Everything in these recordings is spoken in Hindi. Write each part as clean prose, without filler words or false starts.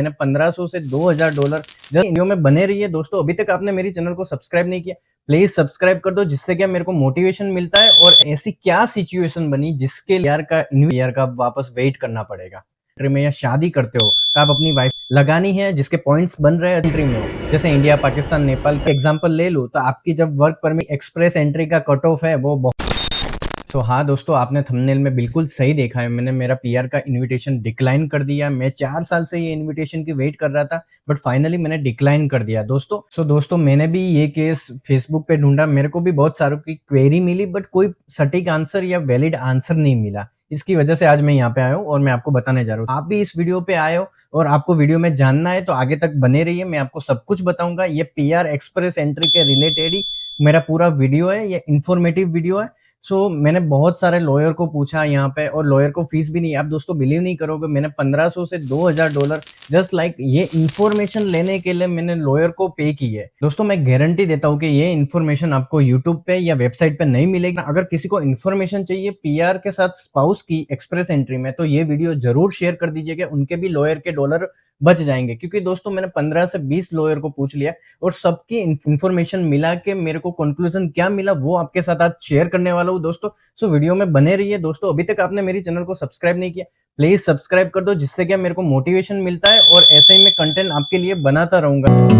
मैंने 1500 से $2000 जब वीडियो में बने रही है दोस्तों। अभी तक आपने मेरी चैनल को सब्सक्राइब नहीं किया, प्लीज सब्सक्राइब कर दो, जिससे क्या मेरे को मोटिवेशन मिलता है। और ऐसी क्या सिचुएशन बनी जिसके ईयर का वापस वेट करना पड़ेगा। में या शादी करते हो तो आप अपनी वाइफ लगानी है जिसके पॉइंट्स बन रहे हैं कंट्री में हो, जैसे इंडिया, पाकिस्तान, नेपाल का एग्जांपल ले लो, तो आपकी जब वर्क परमिट एक्सप्रेस एंट्री का कट ऑफ है वो तो हाँ दोस्तों, आपने थंबनेल में बिल्कुल सही देखा है। मैंने मेरा पीआर का इनविटेशन डिक्लाइन कर दिया। मैं 4 साल से ये इनविटेशन की वेट कर रहा था, बट फाइनली मैंने डिक्लाइन कर दिया दोस्तों। दोस्तों मैंने भी ये केस फेसबुक पे ढूंढा, मेरे को भी बहुत सारों की क्वेरी मिली, बट कोई सटीक आंसर या वैलिड आंसर नहीं मिला। इसकी वजह से आज मैं यहाँ पे आया हूँ और मैं आपको बताने जा रहा हूँ। आप भी इस वीडियो पे आए हो और आपको वीडियो में जानना है तो आगे तक बने रहिए, मैं आपको सब कुछ बताऊंगा। ये पीआर एक्सप्रेस एंट्री के रिलेटेड ही मेरा पूरा वीडियो है, ये इन्फॉर्मेटिव वीडियो है। मैंने बहुत सारे लॉयर को पूछा यहाँ पे, और लॉयर को फीस भी नहीं। आप दोस्तों बिलीव नहीं करोगे, मैंने 1500 से $2000 जस्ट लाइक ये इन्फॉर्मेशन लेने के लिए मैंने लॉयर को पे की है। दोस्तों मैं गारंटी देता हूँ कि ये इन्फॉर्मेशन आपको यूट्यूब पे या वेबसाइट पे नहीं मिलेगी। अगर किसी को इन्फॉर्मेशन चाहिए पीआर के साथ स्पाउस की एक्सप्रेस एंट्री में, तो ये वीडियो जरूर शेयर कर दीजिएगा, उनके भी लॉयर के डॉलर बच जाएंगे। क्योंकि दोस्तों मैंने 15 से 20 लॉयर को पूछ लिया और सबकी इंफॉर्मेशन मिला के मेरे को कंक्लूजन क्या मिला वो आपके साथ आज शेयर करने वाला हूँ दोस्तों। वीडियो में बने रहिए दोस्तों। अभी तक आपने मेरी चैनल को सब्सक्राइब नहीं किया, प्लीज सब्सक्राइब कर दो, जिससे क्या मेरे को मोटिवेशन मिलता है और ऐसे ही मैं कंटेंट आपके लिए बनाता रहूंगा।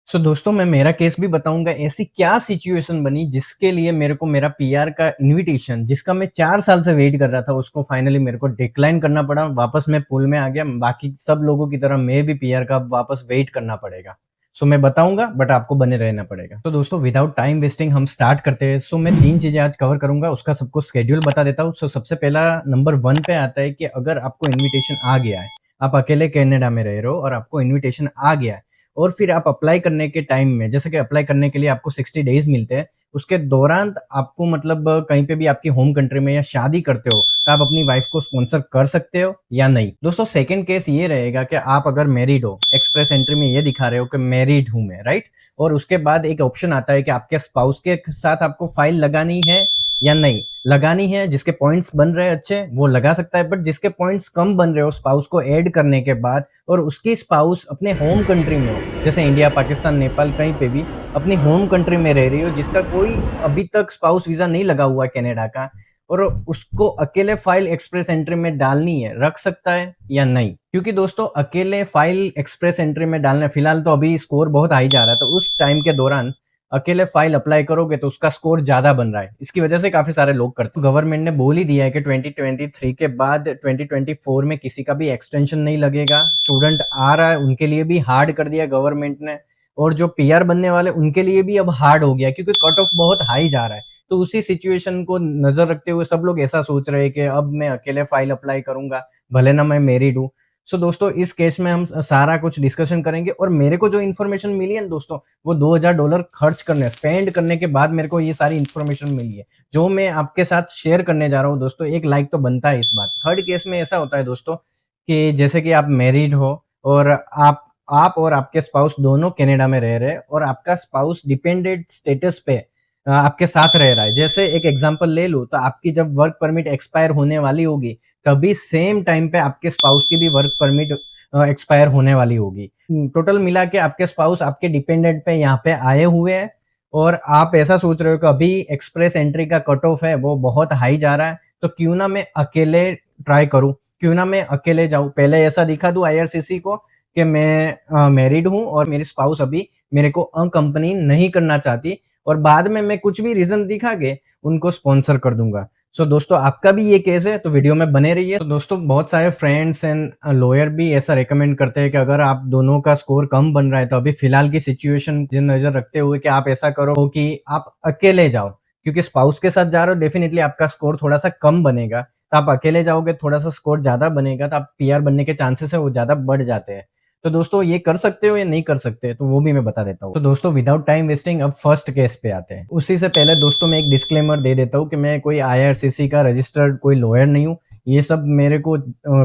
दोस्तों मैं मेरा केस भी बताऊंगा, ऐसी क्या सिचुएशन बनी जिसके लिए मेरे को मेरा पीआर का इनविटेशन, जिसका मैं 4 साल से वेट कर रहा था, उसको फाइनली मेरे को डिक्लाइन करना पड़ा। वापस मैं पूल में आ गया। बाकी सब लोगों की तरह मैं भी पीआर का वापस वेट करना पड़ेगा। मैं बताऊंगा, बट आपको बने रहना पड़ेगा। तो दोस्तों विदाउट टाइम वेस्टिंग हम स्टार्ट करते हैं। मैं 3 चीजें आज कवर करूंगा, उसका सबको शेड्यूल बता देता हूँ। सबसे पहला नंबर 1 पे आता है कि अगर आपको इन्विटेशन आ गया है, आप अकेले कनाडा में रह रहे हो और आपको इन्विटेशन आ गया है, और फिर आप अप्लाई करने के टाइम में, जैसे कि अप्लाई करने के लिए आपको 60 डेज मिलते हैं, उसके दौरान आपको मतलब कहीं पे भी आपकी होम कंट्री में या शादी करते हो तो आप अपनी वाइफ को स्पॉन्सर कर सकते हो या नहीं। दोस्तों सेकंड केस ये रहेगा कि आप अगर मैरिड हो, एक्सप्रेस एंट्री में ये दिखा रहे हो कि मैरिड हूं मैं, राइट, और उसके बाद एक ऑप्शन आता है कि आपके स्पाउस के साथ आपको फाइल लगानी है या नहीं लगानी है। जिसके पॉइंट्स बन रहे हैं अच्छे वो लगा सकता है, बट जिसके पॉइंट्स कम बन रहे हो स्पाउस को ऐड करने के बाद, और उसकी स्पाउस अपने होम कंट्री में हो, जैसे इंडिया, पाकिस्तान, नेपाल, कहीं पे भी अपनी होम कंट्री में रह रही हो, जिसका कोई अभी तक स्पाउस वीजा नहीं लगा हुआ कनाडा का, और उसको अकेले फाइल एक्सप्रेस एंट्री में डालनी है, रख सकता है या नहीं। क्योंकि दोस्तों अकेले फाइल एक्सप्रेस एंट्री में डालना, फिलहाल तो अभी स्कोर बहुत हाई जा रहा है, तो उस टाइम के दौरान अकेले फाइल अप्लाई करोगे तो उसका स्कोर ज्यादा बन रहा है। इसकी वजह से काफी सारे लोग करते हैं। गवर्नमेंट ने बोल ही दिया है कि 2023 के बाद 2024 में किसी का भी एक्सटेंशन नहीं लगेगा। स्टूडेंट आ रहा है उनके लिए भी हार्ड कर दिया गवर्नमेंट ने, और जो पीआर बनने वाले उनके लिए भी अब हार्ड हो गया, क्योंकि कट ऑफ बहुत हाई जा रहा है। तो उसी सिचुएशन को नजर रखते हुए सब लोग ऐसा सोच रहे हैं कि अब मैं अकेले फाइल अप्लाई करूंगा, भले ना मैं मैरिड हूँ। दोस्तों इस केस में हम सारा कुछ डिस्कशन करेंगे, और मेरे को जो इन्फॉर्मेशन मिली है दोस्तों, वो $2000 खर्च करने, स्पेंड करने के बाद मेरे को ये सारी इन्फॉर्मेशन मिली है, जो मैं आपके साथ शेयर करने जा रहा हूँ दोस्तों। एक लाइक तो बनता है इस बात। थर्ड केस में ऐसा होता है दोस्तों कि जैसे कि आप मैरिड हो और आप और आपके स्पाउस दोनों कनाडा में रह रहे हैं, और आपका स्पाउस डिपेंडेंट स्टेटस पे आपके साथ रह रहा है। जैसे एक एग्जांपल ले लूं, तो आपकी जब वर्क परमिट एक्सपायर होने वाली होगी, तभी सेम टाइम पे आपके स्पाउस की भी वर्क परमिट एक्सपायर होने वाली होगी। टोटल मिला के आपके स्पाउस आपके डिपेंडेंट पे यहाँ पे आए हुए हैं, और आप ऐसा सोच रहे हो कि अभी एक्सप्रेस एंट्री का कट ऑफ है वो बहुत हाई जा रहा है, तो क्यों ना मैं अकेले ट्राई करूं, क्यों ना मैं अकेले जाऊं, पहले ऐसा दिखा दूं आईआरसीसी को कि मैं मैरिड हूं और मेरी स्पाउस अभी मेरे को कंपनी नहीं करना चाहती, और बाद में मैं कुछ भी रीजन दिखा के उनको स्पॉन्सर कर दूंगा। दोस्तों आपका भी ये केस है तो वीडियो में बने रहिए। तो दोस्तों बहुत सारे फ्रेंड्स एंड लॉयर भी ऐसा रेकमेंड करते हैं कि अगर आप दोनों का स्कोर कम बन रहा है, तो अभी फिलहाल की सिचुएशन नजर रखते हुए कि आप ऐसा करो कि आप अकेले जाओ, क्योंकि स्पाउस के साथ जा रहे हो डेफिनेटली आपका स्कोर थोड़ा सा कम बनेगा, तो आप अकेले जाओगे थोड़ा सा स्कोर ज्यादा बनेगा, तो आप पीआर बनने के चांसेस है वो ज्यादा बढ़ जाते हैं। तो दोस्तों ये कर सकते हो या नहीं कर सकते, तो वो भी मैं बता देता हूँ। तो दोस्तों विदाउट टाइम वेस्टिंग अब फर्स्ट केस पे आते हैं। उसी से पहले दोस्तों मैं एक डिस्क्लेमर दे देता हूँ कि मैं कोई आईआरसीसी का रजिस्टर्ड कोई लॉयर नहीं हूँ। ये सब मेरे को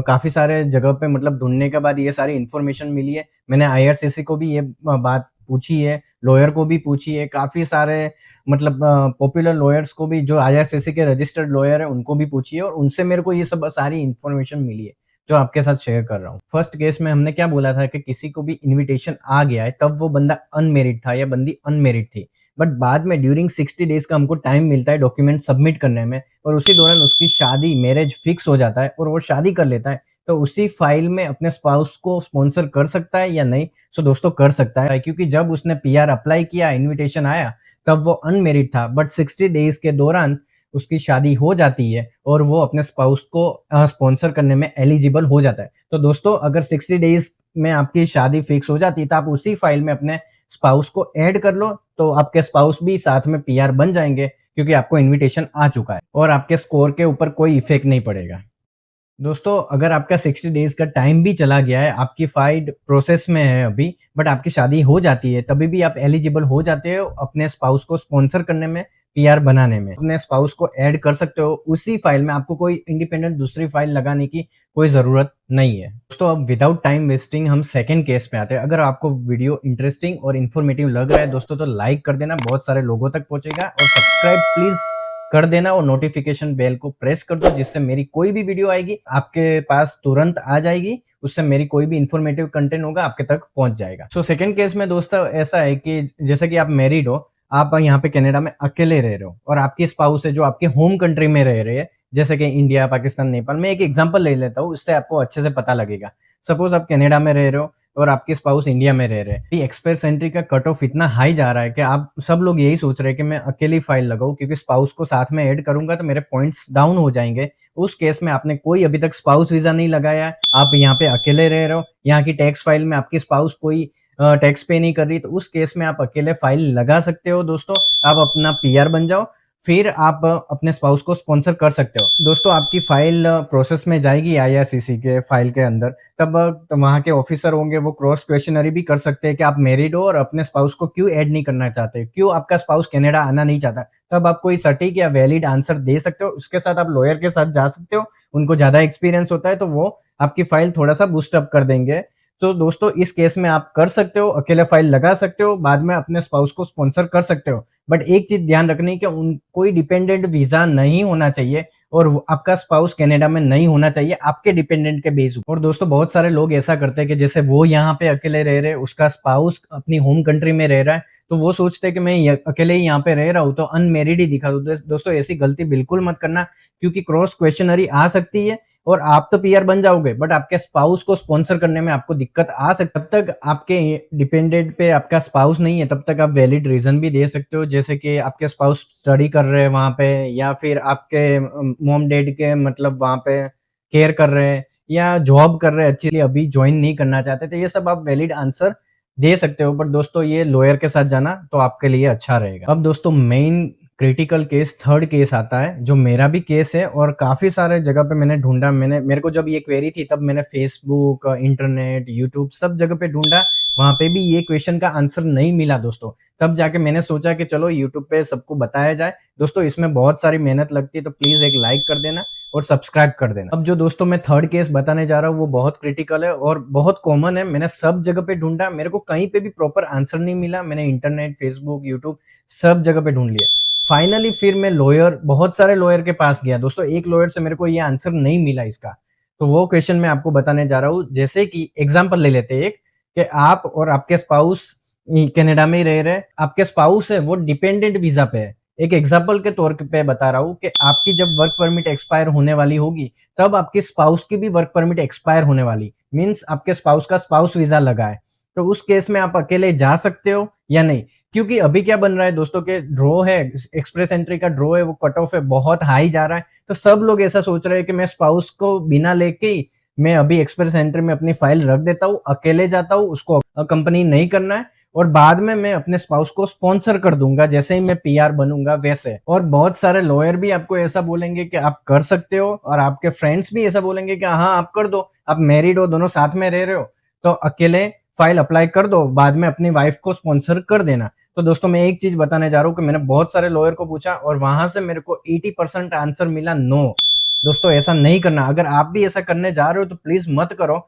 काफी सारे जगह पे मतलब ढूंढने के बाद ये सारी इन्फॉर्मेशन मिली है। मैंने आईआरसीसी को भी ये बात पूछिए, लॉयर को भी पूछिए, काफ़ी सारे मतलब पॉपुलर लॉयर्स को भी जो आईआरसीसी के रजिस्टर्ड लॉयर हैं उनको भी पूछिए और उनसे मेरे को ये सब सारी इन्फॉर्मेशन मिली है, जो आपके साथ शेयर कर रहा हूँ। फर्स्ट केस में हमने क्या बोला था कि किसी को भी इन्विटेशन आ गया है, तब वो बंदा अनमैरिड था या बंदी अनमैरिड थी। बट बाद में ड्यूरिंग 60 डेज़ का हमको टाइम मिलता है डॉक्यूमेंट सबमिट करने में और उसी दौरान उसकी शादी, मैरिज फिक्स हो जाता है और वो शादी कर लेता है, तो उसी फाइल में अपने स्पाउस को स्पॉन्सर कर सकता है या नहीं? सो दोस्तों कर सकता है, क्योंकि जब उसने पीआर अप्लाई किया, इन्विटेशन आया, तब वो अनमैरिड था, बट 60 डेज़ के दौरान उसकी शादी हो जाती है और वो अपने स्पाउस को स्पॉन्सर करने में एलिजिबल हो जाता है। तो दोस्तों अगर 60 डेज़ में आपकी शादी फिक्स हो जाती है, तो आप उसी फाइल में अपने स्पाउस को ऐड कर लो, तो आपके स्पाउस भी साथ में पीआर बन जाएँगे, क्योंकि आपको इन्विटेशन आ चुका है और आपके स्कोर के ऊपर कोई इफ़ेक्ट नहीं पड़ेगा। दोस्तों, अगर आपका 60 डेज़ का टाइम भी चला गया है, आपकी फाइल प्रोसेस में है अभी, बट आपकी शादी हो जाती है, तभी भी आप एलिजिबल हो जाते हो अपने स्पाउस को स्पॉन्सर करने में, पीआर बनाने में। अपने स्पाउस को ऐड कर सकते हो उसी फाइल में, आपको कोई इंडिपेंडेंट दूसरी फाइल लगाने की कोई ज़रूरत नहीं है। दोस्तों, अब विदाउट टाइम वेस्टिंग हम सेकंड केस पे आते हैं। अगर आपको वीडियो इंटरेस्टिंग और इन्फॉर्मेटिव लग रहा है दोस्तों, तो लाइक कर देना, बहुत सारे लोगों तक पहुँचेगा और सब्सक्राइब प्लीज़ कर देना और नोटिफिकेशन बेल को प्रेस कर दो, जिससे मेरी कोई भी वीडियो आएगी आपके पास तुरंत आ जाएगी। उससे मेरी कोई भी इन्फॉर्मेटिव कंटेंट होगा आपके तक पहुंच जाएगा। सो सेकंड केस में दोस्तों ऐसा है कि जैसे कि आप मैरिड हो, आप यहाँ पे कनाडा में अकेले रह रहे हो और आपकी स्पाउस है जो आपके होम कंट्री में रह रहे हैं, जैसे कि इंडिया, पाकिस्तान, नेपाल। मैं एक एग्जांपल ले लेता हूँ, इससे आपको अच्छे से पता लगेगा। सपोज आप कनाडा में रह रहे हो और आपके स्पाउस इंडिया में रह रहे हैं। एक्सप्रेस एंट्री का कट ऑफ इतना हाई जा रहा है कि आप सब लोग यही सोच रहे हैं कि मैं अकेली फाइल लगाऊं, क्योंकि स्पाउस को साथ में ऐड करूंगा तो मेरे पॉइंट्स डाउन हो जाएंगे। उस केस में आपने कोई अभी तक स्पाउस वीजा नहीं लगाया है, आप यहाँ पे अकेले रह रहे हो, यहाँ की टैक्स फाइल में आपकी स्पाउस कोई टैक्स पे नहीं कर रही, तो उस केस में आप अकेले फाइल लगा सकते हो दोस्तों। आप अपना पीआर बन जाओ, फिर आप अपने स्पाउस को स्पॉन्सर कर सकते हो। दोस्तों, आपकी फाइल प्रोसेस में जाएगी आईआरसीसी के फाइल के अंदर, तब तो वहाँ के ऑफिसर होंगे, वो क्रॉस क्वेश्चनरी भी कर सकते हैं कि आप मैरिड हो और अपने स्पाउस को क्यों ऐड नहीं करना चाहते, क्यों आपका स्पाउस कनाडा आना नहीं चाहता। तब आप कोई सटीक या वैलिड आंसर दे सकते हो। उसके साथ आप लॉयर के साथ जा सकते हो, उनको ज़्यादा एक्सपीरियंस होता है, तो वो आपकी फाइल थोड़ा-सा बूस्ट अप कर देंगे। तो दोस्तों, इस केस में आप कर सकते हो, अकेले फाइल लगा सकते हो, बाद में अपने स्पाउस को स्पॉन्सर कर सकते हो। बट एक चीज़ ध्यान रखनी है कि उन कोई डिपेंडेंट वीज़ा नहीं होना चाहिए और आपका स्पाउस कनाडा में नहीं होना चाहिए आपके डिपेंडेंट के बेस पर। और दोस्तों, बहुत सारे लोग ऐसा करते हैं कि जैसे वो यहाँ पे अकेले रह रहे हैं, उसका स्पाउस अपनी होम कंट्री में रह रहा है, तो वो सोचते हैं कि मैं अकेले ही यहाँ पे रह रहा हूँ, तो अनमेरिड ही दिखा दूँ। दोस्तों, ऐसी गलती बिल्कुल मत करना, क्योंकि क्रॉस क्वेश्चनरी आ सकती है और आप तो पीआर बन जाओगे, बट आपके स्पाउस को स्पॉन्सर करने में आपको दिक्कत आ सकती है। तब तक आपके डिपेंडेंट पे आपका स्पाउस नहीं है, तब तक आप वैलिड रीजन भी दे सकते हो, जैसे कि आपके स्पाउस स्टडी कर रहे हैं वहाँ पे, या फिर आपके मॉम डैड के मतलब वहाँ पे केयर कर रहे हैं, या जॉब कर रहे हैं अच्छी, अभी ज्वाइन नहीं करना चाहते, तो ये सब आप वैलिड आंसर दे सकते हो। बट दोस्तों, ये लॉयर के साथ जाना तो आपके लिए अच्छा रहेगा। अब दोस्तों, main critical case third case आता है, जो मेरा भी केस है और काफ़ी सारे जगह पे मैंने ढूँढा। मेरे को जब ये क्वेरी थी, तब मैंने फेसबुक, इंटरनेट, यूट्यूब सब जगह पे ढूँढा, वहाँ पे भी ये क्वेश्चन का आंसर नहीं मिला दोस्तों। तब जाके मैंने सोचा कि चलो यूट्यूब पे सबको बताया जाए। दोस्तों, इसमें बहुत सारी मेहनत लगती है, तो प्लीज़ एक लाइक कर देना और सब्सक्राइब कर देना। अब जो दोस्तों मैं थर्ड केस बताने जा रहा हूँ, वो बहुत क्रिटिकल है और बहुत कॉमन है। मैंने सब जगह पे ढूँढा, मेरे को कहीं पे भी प्रॉपर आंसर नहीं मिला। मैंने इंटरनेट, फेसबुक, यूट्यूब सब जगह पे ढूँढ लिया। फाइनली फिर मैं बहुत सारे लॉयर के पास गया दोस्तों। एक लॉयर से मेरे को ये आंसर नहीं मिला इसका, तो वो क्वेश्चन मैं आपको बताने जा रहा हूँ। जैसे कि एग्जांपल ले लेते हैं एक, कि आप और आपके स्पाउस कनाडा में ही रह रहे हैं, आपके स्पाउस है वो डिपेंडेंट वीजा पे है। एक एग्जांपल के तौर पे बता रहा हूँ कि आपकी जब वर्क परमिट एक्सपायर होने वाली होगी, तब आपके स्पाउस की भी वर्क परमिट एक्सपायर होने वाली, मीन्स आपके स्पाउस का स्पाउस वीजा लगा है, तो उस केस में आप अकेले जा सकते हो या नहीं। क्योंकि अभी क्या बन रहा है दोस्तों, के ड्रॉ है, एक्सप्रेस एंट्री का ड्रॉ है, वो कट ऑफ है, बहुत हाई जा रहा है, तो सब लोग ऐसा सोच रहे हैं कि मैं स्पाउस को बिना लेके ही मैं अभी एक्सप्रेस एंट्री में अपनी फाइल रख देता हूँ, अकेले जाता हूँ, उसको कंपनी नहीं करना है, और बाद में मैं अपने स्पाउस को स्पॉन्सर कर दूंगा जैसे ही मैं पीआर बनूंगा वैसे। और बहुत सारे लॉयर भी आपको ऐसा बोलेंगे कि आप कर सकते हो, और आपके फ्रेंड्स भी ऐसा बोलेंगे कि हाँ आप कर दो, आप मैरिड हो, दोनों साथ में रह रहे हो, तो अकेले फाइल अप्लाई कर दो, बाद में अपनी वाइफ को स्पॉन्सर कर देना। तो दोस्तों, मैं एक चीज बताने जा रहा हूँ कि मैंने बहुत सारे लॉयर को पूछा और वहां से मेरे को 80% आंसर मिला नो। दोस्तों, ऐसा नहीं करना। अगर आप भी ऐसा करने जा रहे हो तो प्लीज मत करो,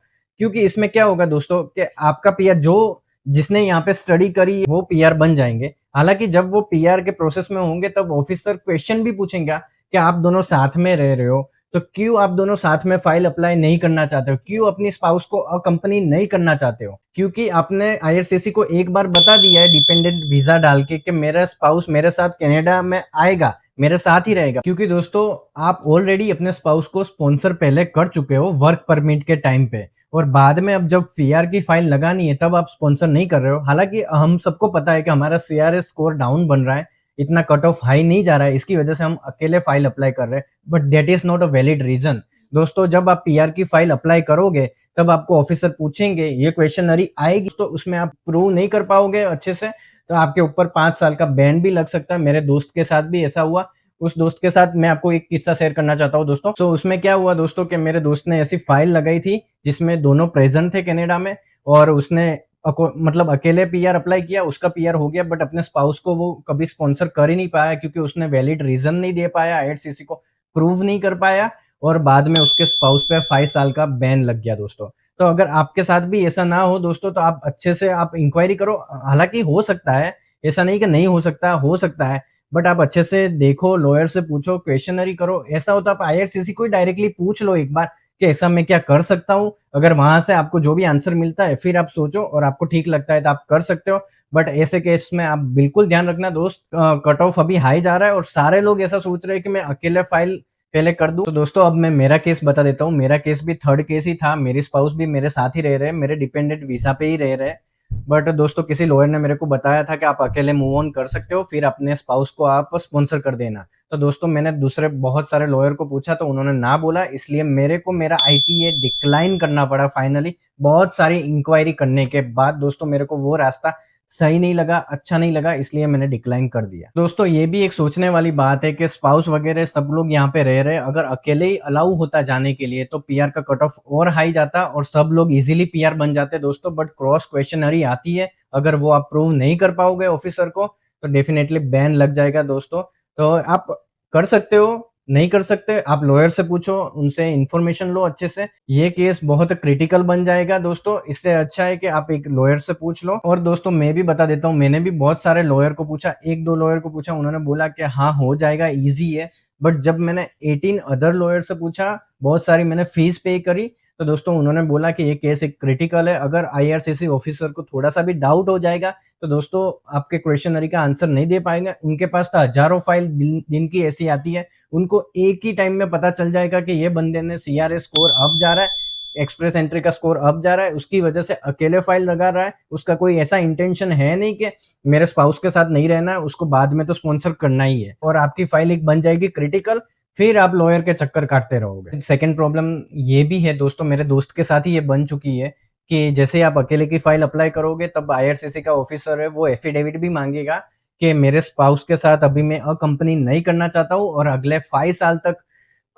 क्योंकि इसमें क्या होगा दोस्तों, कि आपका पीआर जो जिसने यहाँ पे स्टडी करी वो पीआर बन जाएंगे। हालांकि जब वो पीआर के प्रोसेस में होंगे तब ऑफिसर क्वेश्चन भी पूछेंगे कि आप दोनों साथ में रह रहे हो, तो क्यों आप दोनों साथ में फाइल अप्लाई नहीं करना चाहते हो, क्यों अपनी स्पाउस को अकंपनी नहीं करना चाहते हो? क्योंकि आपने आईआरसीसी को एक बार बता दिया है डिपेंडेंट वीजा डाल के कि मेरा स्पाउस मेरे साथ कनाडा में आएगा, मेरे साथ ही रहेगा। क्योंकि दोस्तों आप ऑलरेडी अपने स्पाउस को स्पॉन्सर पहले कर चुके हो वर्क परमिट के टाइम पे, और बाद में अब जब पीआर की फाइल लगानी है तब आप स्पॉन्सर नहीं कर रहे हो। हालांकि हम सबको पता है कि हमारा सीआरएस स्कोर डाउन बन रहा है, इतना कट ऑफ हाई नहीं जा रहा है, इसकी वजह से हम अकेले फाइल अप्लाई कर रहे हैं, but that is not a valid reason. दोस्तों जब आप पीआर की फाइल अप्लाई करोगे तब आपको ऑफिसर पूछेंगे, ये क्वेश्चनरी आएगी, तो उसमें आप प्रूव नहीं कर पाओगे अच्छे से तो आपके ऊपर 5 साल का बैन भी लग सकता है। मेरे दोस्त के साथ भी ऐसा हुआ। उस दोस्त के साथ मैं आपको एक किस्सा शेयर करना चाहता हूँ दोस्तों। तो उसमें क्या हुआ दोस्तों कि मेरे दोस्त ने ऐसी फाइल लगाई थी जिसमें दोनों प्रेजेंट थे कनाडा में, और उसने मतलब अकेले पीआर अप्लाई किया, उसका पीआर हो गया, बट अपने स्पाउस को वो कभी स्पॉन्सर कर ही नहीं पाया क्योंकि उसने वैलिड रीजन नहीं दे पाया, आईआरसीसी को प्रूव नहीं कर पाया, और बाद में उसके स्पाउस पे 5 साल का बैन लग गया दोस्तों। तो अगर आपके साथ भी ऐसा ना हो दोस्तों तो आप अच्छे से आप इंक्वायरी करो। हालांकि हो सकता है, ऐसा नहीं कि नहीं हो सकता है, बट आप अच्छे से देखो, लॉयर से पूछो, क्वेश्चनरी करो। ऐसा होता आप आईआरसीसी को डायरेक्टली पूछ लो एक बार कि ऐसा मैं क्या कर सकता हूँ। अगर वहां से आपको जो भी आंसर मिलता है फिर आप सोचो और आपको ठीक लगता है तो आप कर सकते हो। बट ऐसे केस में आप बिल्कुल ध्यान रखना दोस्त, कट ऑफ अभी हाई जा रहा है और सारे लोग ऐसा सोच रहे हैं कि मैं अकेले फाइल पहले कर दूं। तो दोस्तों अब मैं मेरा केस बता देता हूँ। मेरा केस भी थर्ड केस ही था, मेरी स्पाउस भी मेरे साथ ही रह रहे हैं, मेरे डिपेंडेंट वीजा पे ही रह रहे हैं। बट दोस्तों किसी लॉयर ने मेरे को बताया था कि आप अकेले मूव ऑन कर सकते हो, फिर अपने स्पाउस को आप स्पॉन्सर कर देना। तो दोस्तों मैंने दूसरे बहुत सारे लॉयर को पूछा तो उन्होंने ना बोला, इसलिए मेरे को मेरा आईटीए डिक्लाइन करना पड़ा फाइनली। बहुत सारी इंक्वायरी करने के बाद दोस्तों मेरे को वो रास्ता सही नहीं लगा, अच्छा नहीं लगा, इसलिए मैंने डिक्लाइन कर दिया। दोस्तों ये भी एक सोचने वाली बात है कि स्पाउस वगैरह सब लोग यहाँ पे रह रहे हैं, अगर अकेले ही अलाउ होता जाने के लिए तो पीआर का कट ऑफ और हाई जाता और सब लोग इजीली पीआर बन जाते दोस्तों। बट क्रॉस क्वेश्चनरी आती है, अगर वो आप प्रूव नहीं कर पाओगे ऑफिसर को तो डेफिनेटली बैन लग जाएगा दोस्तों। तो आप कर सकते हो, नहीं कर सकते आप लॉयर से पूछो, उनसे इंफॉर्मेशन लो अच्छे से। ये केस बहुत क्रिटिकल बन जाएगा दोस्तों, इससे अच्छा है कि आप एक लॉयर से पूछ लो। और दोस्तों मैं भी बता देता हूँ, मैंने भी बहुत सारे लॉयर को पूछा, 1-2 लॉयर को पूछा, उन्होंने बोला कि हाँ हो जाएगा, इजी है। बट जब मैंने 18 अदर लॉयर से पूछा, बहुत सारी मैंने फीस पे करी, तो दोस्तों उन्होंने बोला कि ये केस एक क्रिटिकल है, अगर आईआरसीसी ऑफिसर को थोड़ा सा भी डाउट हो जाएगा तो दोस्तों आपके क्वेश्चनरी का आंसर नहीं दे पाएंगे। उनके पास तो हजारों फाइल दिन की ऐसी आती है, उनको एक ही टाइम में पता चल जाएगा कि ये बंदे ने सीआरएस स्कोर अप जा रहा है, एक्सप्रेस एंट्री का स्कोर अप जा रहा है, उसकी वजह से अकेले फाइल लगा रहा है। उसका कोई ऐसा इंटेंशन है नहीं कि मेरे स्पाउस के साथ नहीं रहना है, उसको बाद में तो स्पॉन्सर करना ही है, और आपकी फाइल एक बन जाएगी क्रिटिकल, फिर आप लॉयर के चक्कर काटते रहोगे। सेकंड प्रॉब्लम ये भी है दोस्तों, मेरे दोस्त के साथ ही ये बन चुकी है कि जैसे आप अकेले की फाइल अप्लाई करोगे तब आईआरसीसी का ऑफिसर है वो एफिडेविट भी मांगेगा कि मेरे स्पाउस के साथ अभी मैं कंपनी नहीं करना चाहता हूँ और अगले 5 साल तक,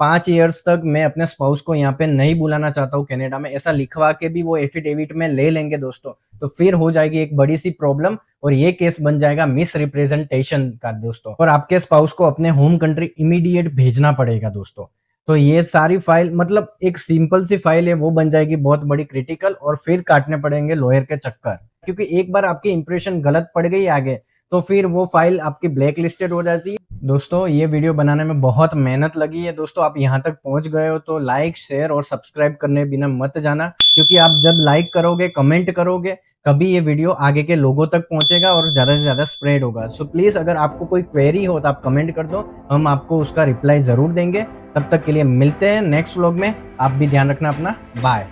5 ईयर्स तक मैं अपने स्पाउस को यहाँ पे नहीं बुलाना चाहता हूँ कनाडा में, ऐसा लिखवा के भी वो एफिडेविट में ले लेंगे दोस्तों। तो फिर हो जाएगी एक बड़ी सी प्रॉब्लम और ये केस बन जाएगा मिस रिप्रेजेंटेशन का दोस्तों, और आपके स्पाउस को अपने होम कंट्री इमीडिएट भेजना पड़ेगा दोस्तों। तो ये सारी फाइल, मतलब एक सिंपल सी फाइल है, वो बन जाएगी बहुत बड़ी क्रिटिकल, और फिर काटने पड़ेंगे लॉयर के चक्कर, क्योंकि एक बार आपकी इंप्रेशन गलत पड़ गई आगे तो फिर वो फाइल आपकी ब्लैक लिस्टेड हो जाती है। दोस्तों ये वीडियो बनाने में बहुत मेहनत लगी है दोस्तों, आप यहाँ तक पहुंच गए हो तो लाइक, शेयर और सब्सक्राइब करने बिना मत जाना, क्योंकि आप जब लाइक करोगे, कमेंट करोगे, तभी ये वीडियो आगे के लोगों तक पहुंचेगा और ज्यादा से ज्यादा स्प्रेड होगा। सो प्लीज अगर आपको कोई क्वेरी हो तो आप कमेंट कर दो, हम आपको उसका रिप्लाई जरूर देंगे। तब तक के लिए मिलते हैं नेक्स्ट व्लॉग में, आप भी ध्यान रखना अपना, बाय।